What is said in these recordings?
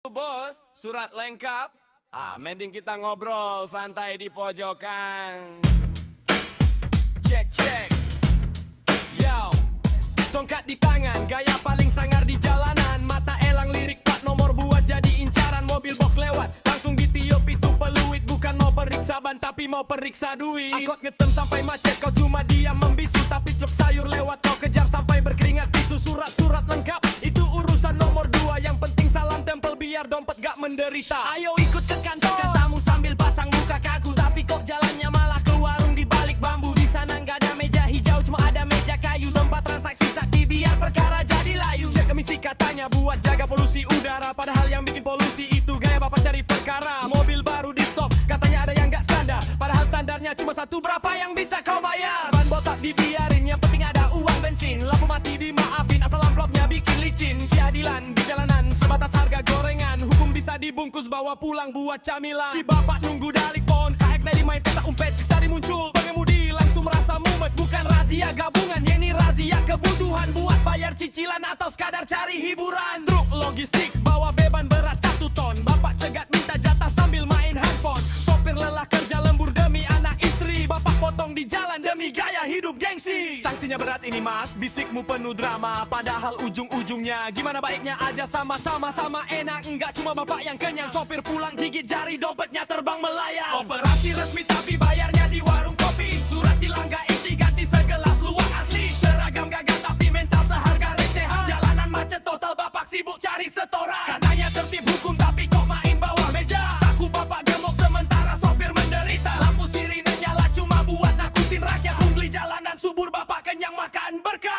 Bos, surat lengkap. Mending kita ngobrol santai di pojokan. Cek. Yo, tongkat di tangan, gaya paling sangar di jalanan. Mata elang lirik plat nomor buat jadi incaran. Mobil box lewat, langsung ditiup itu peluit. Bukan mau periksa ban tapi mau periksa duit. Angkot ngetem sampai macet, kau cuma diam membisu. Tapi truk sayur lewat, kau kejar sampai berkeringat tisu. Surat-surat lengkap, itu urusan nomor 2. Yang penting salam tempel biar dompet gak menderita. Ayo ikut ke kantor, katamu sambil pasang muka kaku. Tapi kok jalannya malah ke warung di balik bambu. Di sana nggak ada meja hijau, cuma ada meja kayu. Tempat transaksi sakti biar perkara jadi layu. Cek emisi katanya buat jaga polusi udara. Padahal yang bikin polusi itu gaya bapak cari perkara. Mobil baru di stop, katanya ada yang nggak standar. Padahal standarnya cuma satu, berapa yang bisa kau bayar? Ban botak dibiarin, yang penting ada uang bensin. Lampu mati dimaafin, asal amplopnya bikin licin. Keadilan di jalanan, sebatas harga gorengan. Hukum bisa dibungkus, bawa pulang buat camilan. Si bapak nunggu dalik pohon kaek dari main peta umpet. Tadi muncul pengemudi langsung merasa mumet. Bukan razia gabungan, yang ini razia kebutuhan. Buat bayar cicilan atau sekadar cari hiburan. Truk logistik bawa beban berat 1 ton. Bapak cegat minta jatah sambil main handphone. Sopir lelah kerja lembur demi anak istri. Bapak potong di jalan demi gaya hidup gengsi. Sanksinya berat ini mas, bisikmu penuh drama. Padahal ujung-ujungnya gimana baiknya aja sama-sama. Sama enak, enggak cuma bapak yang kenyang. Sopir pulang gigit jari, dompetnya terbang melayang. Operasi resmi tapi bayarnya di warung kopi. Surat tilang gaib diganti segelas luwak asli. Seragam gagah tapi mental seharga recehan. Jalanan macet total, bapak sibuk cari setoran. Katanya tertib hukum tapi kok main bawah meja. Saku bapak gemuk sementara sopir menderita. Lampu sirine nyala cuma buat nakutin rakyat. Pungli jalanan subur, bapak kenyang makan berkah.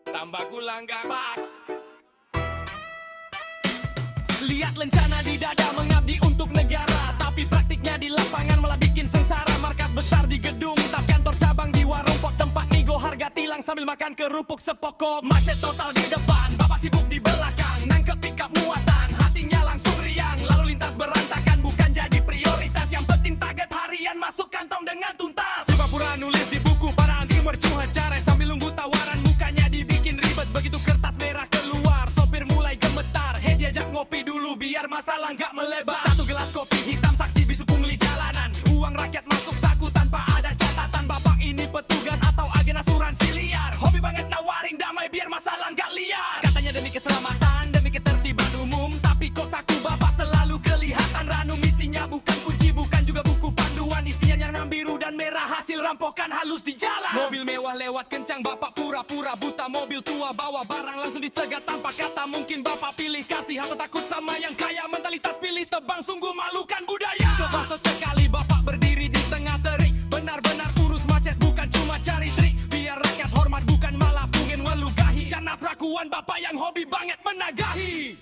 Tambah gulang gabak. Lihat lencana di dada mengabdi untuk negara. Tapi praktiknya di lapangan malah bikin sengsara. Markas besar di gedung, tapi kantor cabang di warung pok. Tempat nego harga tilang sambil makan kerupuk sepokok. Macet total di depan, bapak sibuk di belakang. Nangkep pickup muatan, hatinya langsung riang. Lalu lintas berantakan, bukan jadi prioritas. Yang penting target harian masuk kantong dengan tuntas. Pura-pura nulis di buku para anti mercuhan care. Sambil nunggu tawaran, mukanya dibikin ribet. Begitu kertas merah keluar, sopir mulai gemetar. Diajak ngopi dulu biar masalah nggak melebar. 1 gelas kopi hitam, saksi bisu pungli jalanan. Uang rakyat masuk saku tanpa ada catatan. Bapak ini petugas atau agen asuransi liar. Hobi banget nawarin damai biar masalah nggak liar. Katanya demi keselamatan, demi ketertiban umum. Tapi kok saku bapak selalu kelihatan ranum. Isinya bukan kunci, bukan juga buku panduan. Isinya yang biru dan merah, hasil rampokan halus di jalan. Mobil mewah lewat kencang, bapak pura-pura buta. Mobil tua bawa barang langsung dicegat tanpa kata. Mungkin bapak pilih kasih atau takut sama yang kaya. Mentalitas pilih tebang, sungguh malukan budaya. Coba sesekali bapak berdiri di tengah terik. Benar-benar urus macet, bukan cuma cari trik. Biar rakyat hormat, bukan malah pungin welugahi. Jangan perakuan bapak yang hobi banget menagahi.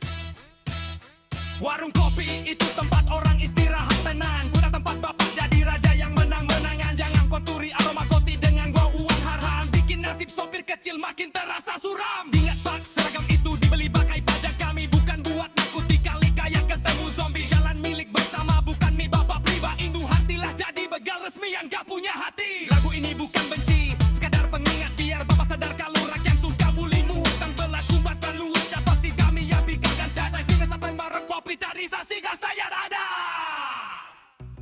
Warung kopi itu tempat orang istirahat tenang. Bukan tempat bapak jadi raja yang menang-menangan. Jangan konturi aroma kopi dengan gua uang haram. Bikin nasib sopir kecil makin terasa suram. Ingat pak, seragam itu dibeli pakai pajak kami. Bukan buat nakuti kali kayak ketemu zombie. Jalan milik bersama, bukan mie bapak pribadi. Induh hatilah jadi begal resmi yang gak punya hati. Lagu ini bukan benci, sekadar pengingat biar bapak sadar kalau rakyat suka bulimu. Hutang berlaku batang luar, pasti kami yang bingkakan data. Tinggal sampai bareng popitarisasi gas tayar ada.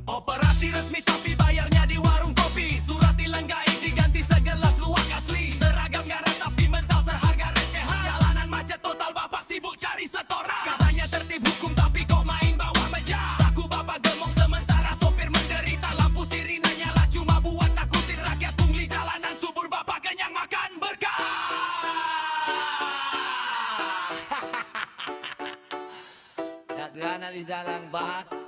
Operasi resmi tapi bayarnya di warung kopi. Surat tilang gaib diganti segelas luwak asli. Seragam garang tapi mental seharga recehan. Jalanan macet total, bapak sibuk cari setoran. Katanya tertib hukum tapi kok main bawah meja. Saku bapak gemuk sementara sopir menderita. Lampu sirine nyala cuma buat takutin rakyat. Pungli jalanan subur, bapak kenyang makan berkah. Adriana di dalam bak.